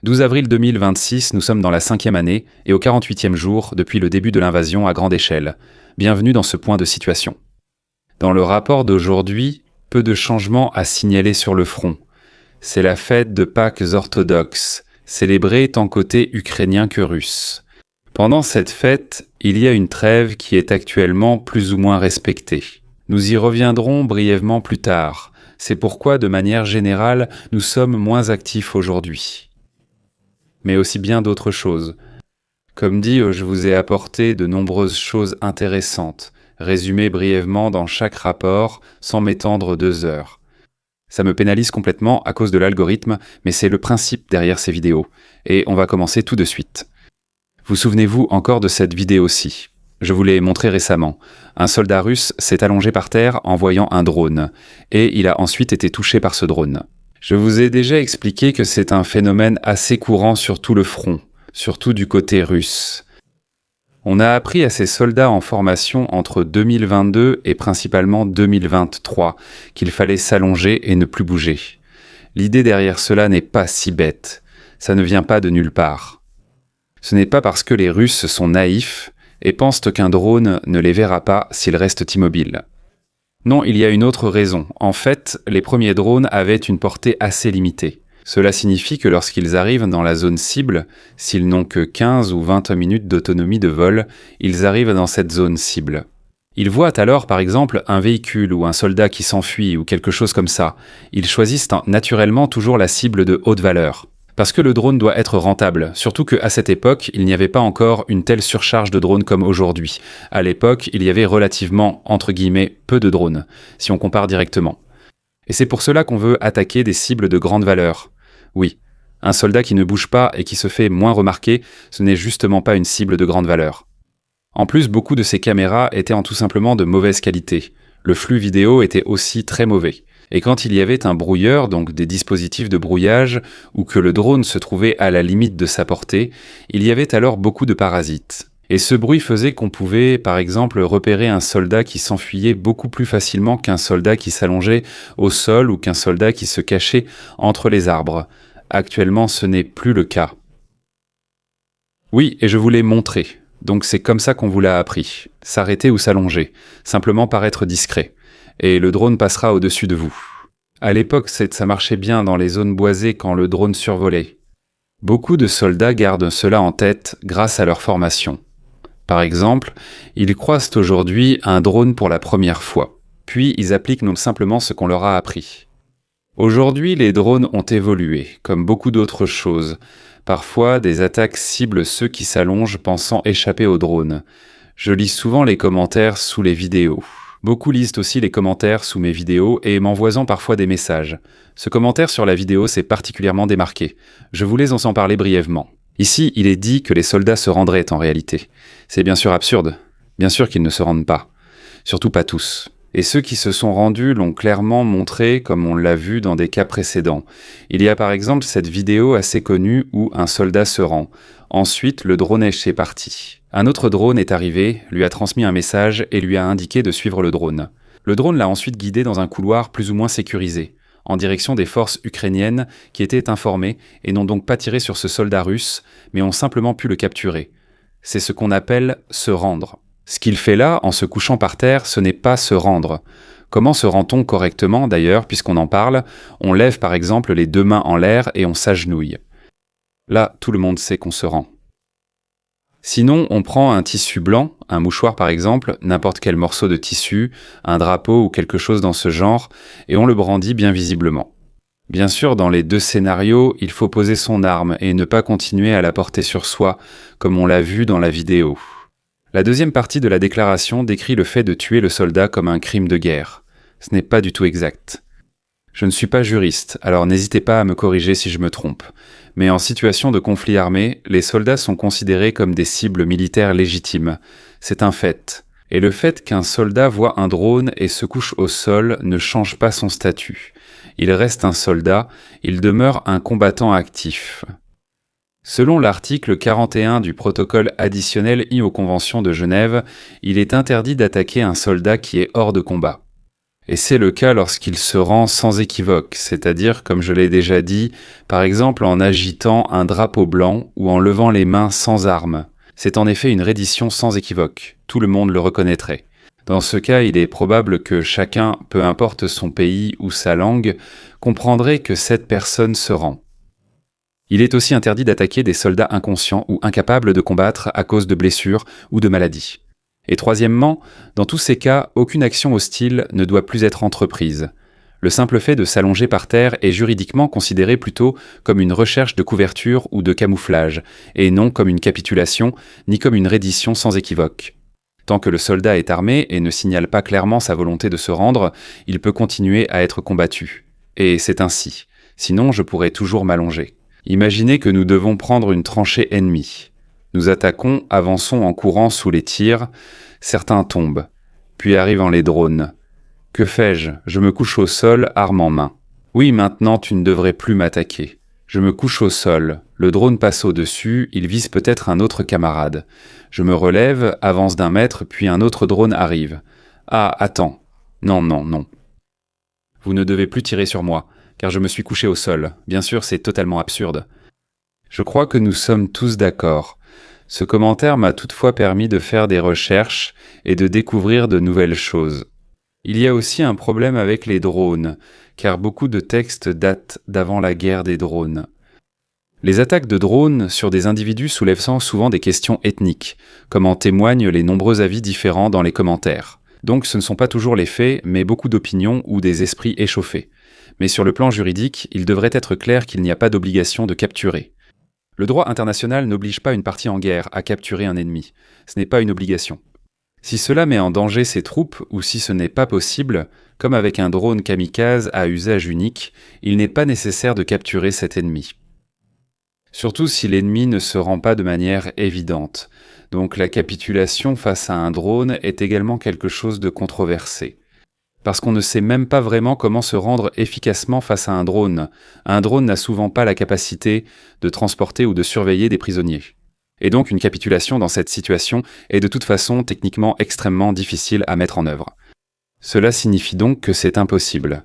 12 avril 2026, nous sommes dans la 5e année et au 48e jour depuis le début de l'invasion à grande échelle. Bienvenue dans ce point de situation. Dans le rapport d'aujourd'hui, peu de changements à signaler sur le front. C'est la fête de Pâques orthodoxe, célébrée tant côté ukrainien que russe. Pendant cette fête, il y a une trêve qui est actuellement plus ou moins respectée. Nous y reviendrons brièvement plus tard. C'est pourquoi, de manière générale, nous sommes moins actifs aujourd'hui. Mais aussi bien d'autres choses. Comme dit, je vous ai apporté de nombreuses choses intéressantes, résumées brièvement dans chaque rapport, sans m'étendre 2 heures. Ça me pénalise complètement à cause de l'algorithme, mais c'est le principe derrière ces vidéos. Et on va commencer tout de suite. Vous souvenez-vous encore de cette vidéo-ci ? Je vous l'ai montrée récemment. Un soldat russe s'est allongé par terre en voyant un drone, et il a ensuite été touché par ce drone. Je vous ai déjà expliqué que c'est un phénomène assez courant sur tout le front, surtout du côté russe. On a appris à ces soldats en formation entre 2022 et principalement 2023 qu'il fallait s'allonger et ne plus bouger. L'idée derrière cela n'est pas si bête. Ça ne vient pas de nulle part. Ce n'est pas parce que les Russes sont naïfs et pensent qu'un drone ne les verra pas s'ils restent immobiles. Non, il y a une autre raison. En fait, les premiers drones avaient une portée assez limitée. Cela signifie que lorsqu'ils arrivent dans la zone cible, s'ils n'ont que 15 ou 20 minutes d'autonomie de vol, ils arrivent dans cette zone cible. Ils voient alors par exemple un véhicule ou un soldat qui s'enfuit ou quelque chose comme ça. Ils choisissent naturellement toujours la cible de haute valeur. Parce que le drone doit être rentable, surtout qu'à cette époque, il n'y avait pas encore une telle surcharge de drones comme aujourd'hui. À l'époque, il y avait relativement, entre guillemets, peu de drones, si on compare directement. Et c'est pour cela qu'on veut attaquer des cibles de grande valeur. Oui, un soldat qui ne bouge pas et qui se fait moins remarquer, ce n'est justement pas une cible de grande valeur. En plus, beaucoup de ces caméras étaient en tout simplement de mauvaise qualité. Le flux vidéo était aussi très mauvais. Et quand il y avait un brouilleur, donc des dispositifs de brouillage, ou que le drone se trouvait à la limite de sa portée, il y avait alors beaucoup de parasites. Et ce bruit faisait qu'on pouvait, par exemple, repérer un soldat qui s'enfuyait beaucoup plus facilement qu'un soldat qui s'allongeait au sol ou qu'un soldat qui se cachait entre les arbres. Actuellement, ce n'est plus le cas. Oui, et je vous l'ai montré. Donc c'est comme ça qu'on vous l'a appris. S'arrêter ou s'allonger. Simplement paraître discret. Et le drone passera au-dessus de vous. À l'époque, ça marchait bien dans les zones boisées quand le drone survolait. Beaucoup de soldats gardent cela en tête grâce à leur formation. Par exemple, ils croisent aujourd'hui un drone pour la première fois. Puis ils appliquent non simplement ce qu'on leur a appris. Aujourd'hui, les drones ont évolué, comme beaucoup d'autres choses. Parfois, des attaques ciblent ceux qui s'allongent pensant échapper au drone. Je lis souvent les commentaires sous les vidéos. Beaucoup lisent aussi les commentaires sous mes vidéos et m'envoient parfois des messages. Ce commentaire sur la vidéo s'est particulièrement démarqué. Je voulais en parler brièvement. Ici, il est dit que les soldats se rendraient en réalité. C'est bien sûr absurde. Bien sûr qu'ils ne se rendent pas. Surtout pas tous. Et ceux qui se sont rendus l'ont clairement montré comme on l'a vu dans des cas précédents. Il y a par exemple cette vidéo assez connue où un soldat se rend. Ensuite, le drone est parti. Un autre drone est arrivé, lui a transmis un message et lui a indiqué de suivre le drone. Le drone l'a ensuite guidé dans un couloir plus ou moins sécurisé, en direction des forces ukrainiennes qui étaient informées et n'ont donc pas tiré sur ce soldat russe, mais ont simplement pu le capturer. C'est ce qu'on appelle se rendre. Ce qu'il fait là, en se couchant par terre, ce n'est pas se rendre. Comment se rend-on correctement d'ailleurs, puisqu'on en parle ? On lève par exemple les 2 mains en l'air et on s'agenouille. Là, tout le monde sait qu'on se rend. Sinon, on prend un tissu blanc, un mouchoir par exemple, n'importe quel morceau de tissu, un drapeau ou quelque chose dans ce genre, et on le brandit bien visiblement. Bien sûr, dans les 2 scénarios, il faut poser son arme et ne pas continuer à la porter sur soi, comme on l'a vu dans la vidéo. La deuxième partie de la déclaration décrit le fait de tuer le soldat comme un crime de guerre. Ce n'est pas du tout exact. Je ne suis pas juriste, alors n'hésitez pas à me corriger si je me trompe. Mais en situation de conflit armé, les soldats sont considérés comme des cibles militaires légitimes. C'est un fait. Et le fait qu'un soldat voit un drone et se couche au sol ne change pas son statut. Il reste un soldat, il demeure un combattant actif. Selon l'article 41 du protocole additionnel I aux conventions de Genève, il est interdit d'attaquer un soldat qui est hors de combat. Et c'est le cas lorsqu'il se rend sans équivoque, c'est-à-dire, comme je l'ai déjà dit, par exemple en agitant un drapeau blanc ou en levant les mains sans armes. C'est en effet une reddition sans équivoque, tout le monde le reconnaîtrait. Dans ce cas, il est probable que chacun, peu importe son pays ou sa langue, comprendrait que cette personne se rend. Il est aussi interdit d'attaquer des soldats inconscients ou incapables de combattre à cause de blessures ou de maladies. Et troisièmement, dans tous ces cas, aucune action hostile ne doit plus être entreprise. Le simple fait de s'allonger par terre est juridiquement considéré plutôt comme une recherche de couverture ou de camouflage, et non comme une capitulation, ni comme une reddition sans équivoque. Tant que le soldat est armé et ne signale pas clairement sa volonté de se rendre, il peut continuer à être combattu. Et c'est ainsi. Sinon, je pourrais toujours m'allonger. Imaginez que nous devons prendre une tranchée ennemie. Nous attaquons, avançons en courant sous les tirs, certains tombent, puis arrivent les drones. Que fais-je? Je me couche au sol, arme en main. Oui, maintenant tu ne devrais plus m'attaquer. Je me couche au sol, le drone passe au-dessus, il vise peut-être un autre camarade. Je me relève, avance d'1 mètre, puis un autre drone arrive. Ah, attends. Non, non, non. Vous ne devez plus tirer sur moi, car je me suis couché au sol. Bien sûr, c'est totalement absurde. Je crois que nous sommes tous d'accord. Ce commentaire m'a toutefois permis de faire des recherches et de découvrir de nouvelles choses. Il y a aussi un problème avec les drones, car beaucoup de textes datent d'avant la guerre des drones. Les attaques de drones sur des individus soulèvent souvent des questions ethniques, comme en témoignent les nombreux avis différents dans les commentaires. Donc ce ne sont pas toujours les faits, mais beaucoup d'opinions ou des esprits échauffés. Mais sur le plan juridique, il devrait être clair qu'il n'y a pas d'obligation de capturer. Le droit international n'oblige pas une partie en guerre à capturer un ennemi. Ce n'est pas une obligation. Si cela met en danger ses troupes ou si ce n'est pas possible, comme avec un drone kamikaze à usage unique, il n'est pas nécessaire de capturer cet ennemi. Surtout si l'ennemi ne se rend pas de manière évidente. Donc la capitulation face à un drone est également quelque chose de controversé. Parce qu'on ne sait même pas vraiment comment se rendre efficacement face à un drone. Un drone n'a souvent pas la capacité de transporter ou de surveiller des prisonniers. Et donc une capitulation dans cette situation est de toute façon techniquement extrêmement difficile à mettre en œuvre. Cela signifie donc que c'est impossible.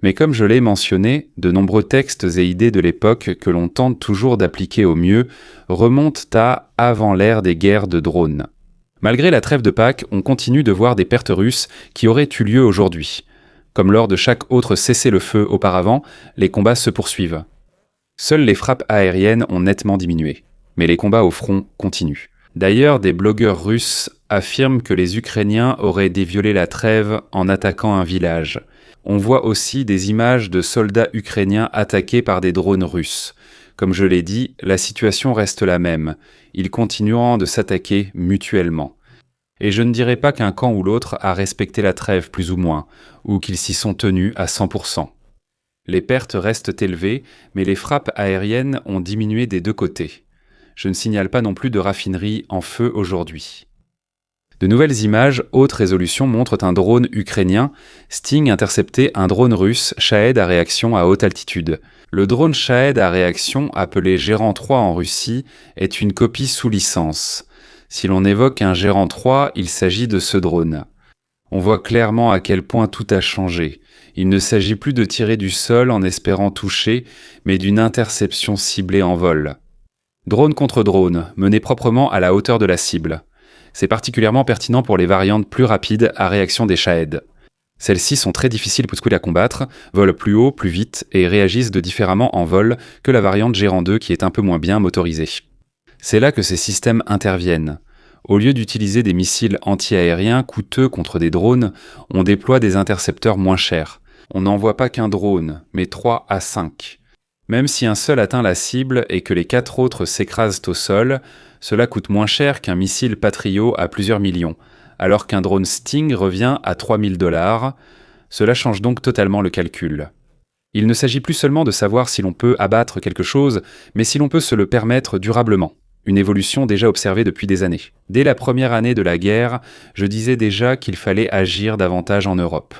Mais comme je l'ai mentionné, de nombreux textes et idées de l'époque que l'on tente toujours d'appliquer au mieux remontent à avant l'ère des guerres de drones. Malgré la trêve de Pâques, on continue de voir des pertes russes qui auraient eu lieu aujourd'hui. Comme lors de chaque autre cessez-le-feu auparavant, les combats se poursuivent. Seules les frappes aériennes ont nettement diminué, mais les combats au front continuent. D'ailleurs, des blogueurs russes affirment que les Ukrainiens auraient déviolé la trêve en attaquant un village. On voit aussi des images de soldats ukrainiens attaqués par des drones russes. Comme je l'ai dit, la situation reste la même. Ils continueront de s'attaquer mutuellement. Et je ne dirais pas qu'un camp ou l'autre a respecté la trêve plus ou moins, ou qu'ils s'y sont tenus à 100%. Les pertes restent élevées, mais les frappes aériennes ont diminué des deux côtés. Je ne signale pas non plus de raffinerie en feu aujourd'hui. De nouvelles images, haute résolution, montrent un drone ukrainien, Sting intercepter un drone russe, Shahed à réaction à haute altitude. Le drone Shahed à réaction, appelé Gérant 3 en Russie, est une copie sous licence. Si l'on évoque un Gérant 3, il s'agit de ce drone. On voit clairement à quel point tout a changé. Il ne s'agit plus de tirer du sol en espérant toucher, mais d'une interception ciblée en vol. Drone contre drone, mené proprement à la hauteur de la cible. C'est particulièrement pertinent pour les variantes plus rapides à réaction des Shahed. Celles-ci sont très difficiles à combattre, volent plus haut, plus vite et réagissent de différemment en vol que la variante Gérant 2 qui est un peu moins bien motorisée. C'est là que ces systèmes interviennent. Au lieu d'utiliser des missiles anti-aériens coûteux contre des drones, on déploie des intercepteurs moins chers. On n'envoie pas qu'un drone, mais 3 à 5. Même si un seul atteint la cible et que les 4 autres s'écrasent au sol, cela coûte moins cher qu'un missile Patriot à plusieurs millions, alors qu'un drone Sting revient à 3 000 $. Cela change donc totalement le calcul. Il ne s'agit plus seulement de savoir si l'on peut abattre quelque chose, mais si l'on peut se le permettre durablement. Une évolution déjà observée depuis des années. Dès la première année de la guerre, je disais déjà qu'il fallait agir davantage en Europe.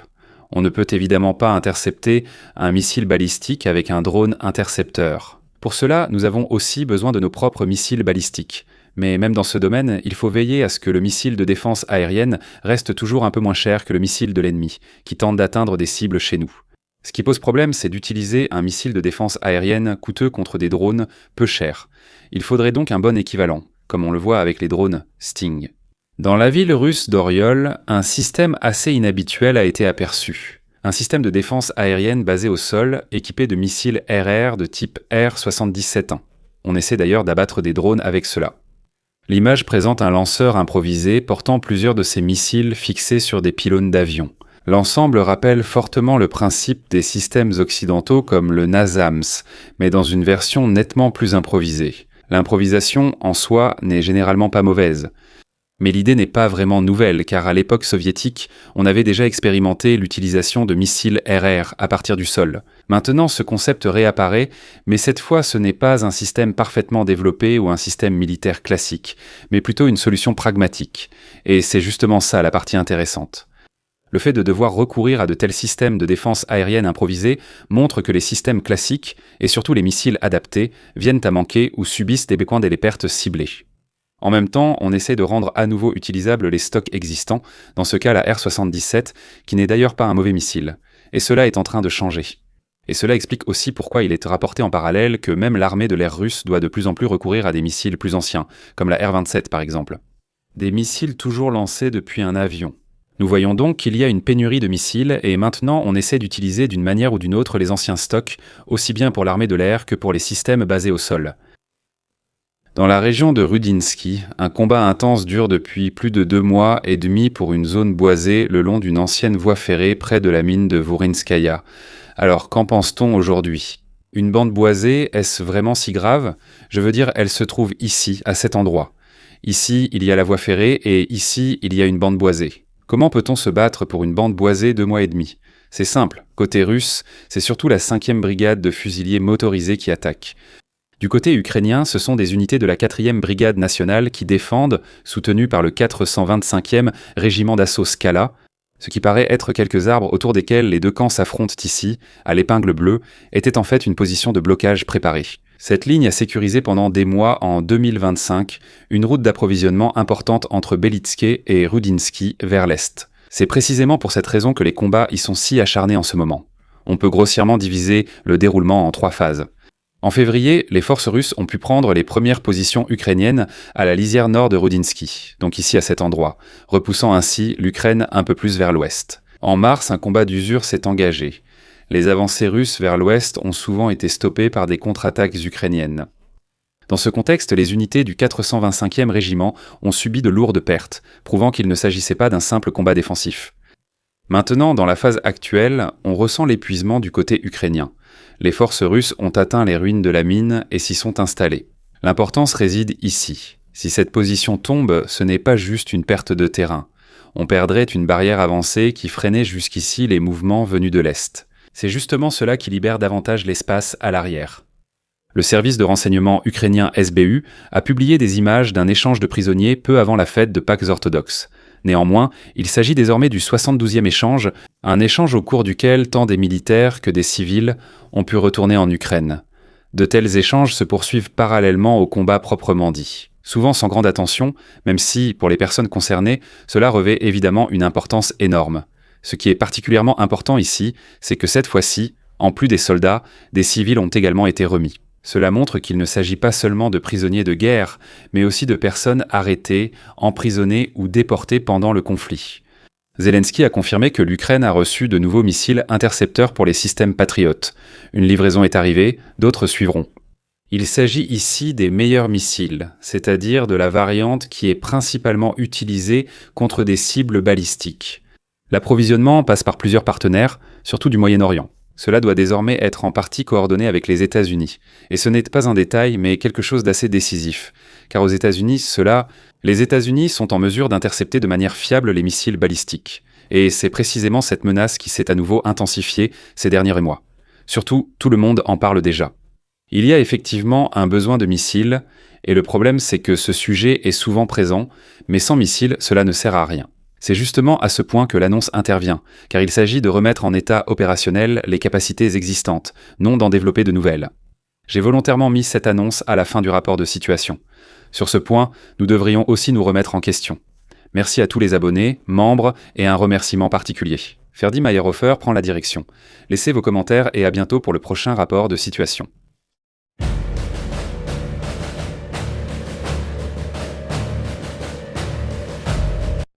On ne peut évidemment pas intercepter un missile balistique avec un drone intercepteur. Pour cela, nous avons aussi besoin de nos propres missiles balistiques. Mais même dans ce domaine, il faut veiller à ce que le missile de défense aérienne reste toujours un peu moins cher que le missile de l'ennemi, qui tente d'atteindre des cibles chez nous. Ce qui pose problème, c'est d'utiliser un missile de défense aérienne coûteux contre des drones peu chers. Il faudrait donc un bon équivalent, comme on le voit avec les drones Sting. Dans la ville russe d'Oriol, un système assez inhabituel a été aperçu. Un système de défense aérienne basé au sol, équipé de missiles RR de type R-77-1. On essaie d'ailleurs d'abattre des drones avec cela. L'image présente un lanceur improvisé portant plusieurs de ces missiles fixés sur des pylônes d'avion. L'ensemble rappelle fortement le principe des systèmes occidentaux comme le NASAMS, mais dans une version nettement plus improvisée. L'improvisation, en soi, n'est généralement pas mauvaise. Mais l'idée n'est pas vraiment nouvelle, car à l'époque soviétique, on avait déjà expérimenté l'utilisation de missiles RR à partir du sol. Maintenant, ce concept réapparaît, mais cette fois ce n'est pas un système parfaitement développé ou un système militaire classique, mais plutôt une solution pragmatique. Et c'est justement ça la partie intéressante. Le fait de devoir recourir à de tels systèmes de défense aérienne improvisés montre que les systèmes classiques, et surtout les missiles adaptés, viennent à manquer ou subissent des pertes ciblées. En même temps, on essaie de rendre à nouveau utilisables les stocks existants, dans ce cas la R-77, qui n'est d'ailleurs pas un mauvais missile. Et cela est en train de changer. Et cela explique aussi pourquoi il est rapporté en parallèle que même l'armée de l'air russe doit de plus en plus recourir à des missiles plus anciens, comme la R-27 par exemple. Des missiles toujours lancés depuis un avion. Nous voyons donc qu'il y a une pénurie de missiles et maintenant on essaie d'utiliser d'une manière ou d'une autre les anciens stocks, aussi bien pour l'armée de l'air que pour les systèmes basés au sol. Dans la région de Rudinsky, un combat intense dure depuis plus de 2 mois et demi pour une zone boisée le long d'une ancienne voie ferrée près de la mine de Vourinskaya. Alors, qu'en pense-t-on aujourd'hui ? Une bande boisée, est-ce vraiment si grave ? Je veux dire, elle se trouve ici, à cet endroit. Ici, il y a la voie ferrée et ici, il y a une bande boisée. Comment peut-on se battre pour une bande boisée 2 mois et demi ? C'est simple, côté russe, c'est surtout la 5e brigade de fusiliers motorisés qui attaque. Du côté ukrainien, ce sont des unités de la 4e brigade nationale qui défendent, soutenues par le 425e régiment d'assaut Skala, ce qui paraît être quelques arbres autour desquels les deux camps s'affrontent ici, à l'épingle bleue, était en fait une position de blocage préparée. Cette ligne a sécurisé pendant des mois en 2025 une route d'approvisionnement importante entre Belitske et Rudinsky vers l'est. C'est précisément pour cette raison que les combats y sont si acharnés en ce moment. On peut grossièrement diviser le déroulement en 3 phases. En février, les forces russes ont pu prendre les premières positions ukrainiennes à la lisière nord de Rudinsky, donc ici à cet endroit, repoussant ainsi l'Ukraine un peu plus vers l'ouest. En mars, un combat d'usure s'est engagé. Les avancées russes vers l'ouest ont souvent été stoppées par des contre-attaques ukrainiennes. Dans ce contexte, les unités du 425e régiment ont subi de lourdes pertes, prouvant qu'il ne s'agissait pas d'un simple combat défensif. Maintenant, dans la phase actuelle, on ressent l'épuisement du côté ukrainien. Les forces russes ont atteint les ruines de la mine et s'y sont installées. L'importance réside ici. Si cette position tombe, ce n'est pas juste une perte de terrain. On perdrait une barrière avancée qui freinait jusqu'ici les mouvements venus de l'Est. C'est justement cela qui libère davantage l'espace à l'arrière. Le service de renseignement ukrainien SBU a publié des images d'un échange de prisonniers peu avant la fête de Pâques orthodoxes. Néanmoins, il s'agit désormais du 72e échange, un échange au cours duquel tant des militaires que des civils ont pu retourner en Ukraine. De tels échanges se poursuivent parallèlement au combat proprement dit. Souvent sans grande attention, même si, pour les personnes concernées, cela revêt évidemment une importance énorme. Ce qui est particulièrement important ici, c'est que cette fois-ci, en plus des soldats, des civils ont également été remis. Cela montre qu'il ne s'agit pas seulement de prisonniers de guerre, mais aussi de personnes arrêtées, emprisonnées ou déportées pendant le conflit. Zelensky a confirmé que l'Ukraine a reçu de nouveaux missiles intercepteurs pour les systèmes Patriot. Une livraison est arrivée, d'autres suivront. Il s'agit ici des meilleurs missiles, c'est-à-dire de la variante qui est principalement utilisée contre des cibles balistiques. L'approvisionnement passe par plusieurs partenaires, surtout du Moyen-Orient. Cela doit désormais être en partie coordonné avec les États-Unis. Et ce n'est pas un détail, mais quelque chose d'assez décisif. Car aux États-Unis, les États-Unis sont en mesure d'intercepter de manière fiable les missiles balistiques. Et c'est précisément cette menace qui s'est à nouveau intensifiée ces derniers mois. Surtout, tout le monde en parle déjà. Il y a effectivement un besoin de missiles, et le problème c'est que ce sujet est souvent présent, mais sans missiles, cela ne sert à rien. C'est justement à ce point que l'annonce intervient, car il s'agit de remettre en état opérationnel les capacités existantes, non d'en développer de nouvelles. J'ai volontairement mis cette annonce à la fin du rapport de situation. Sur ce point, nous devrions aussi nous remettre en question. Merci à tous les abonnés, membres et un remerciement particulier. Ferdi Mayerhofer prend la direction. Laissez vos commentaires et à bientôt pour le prochain rapport de situation.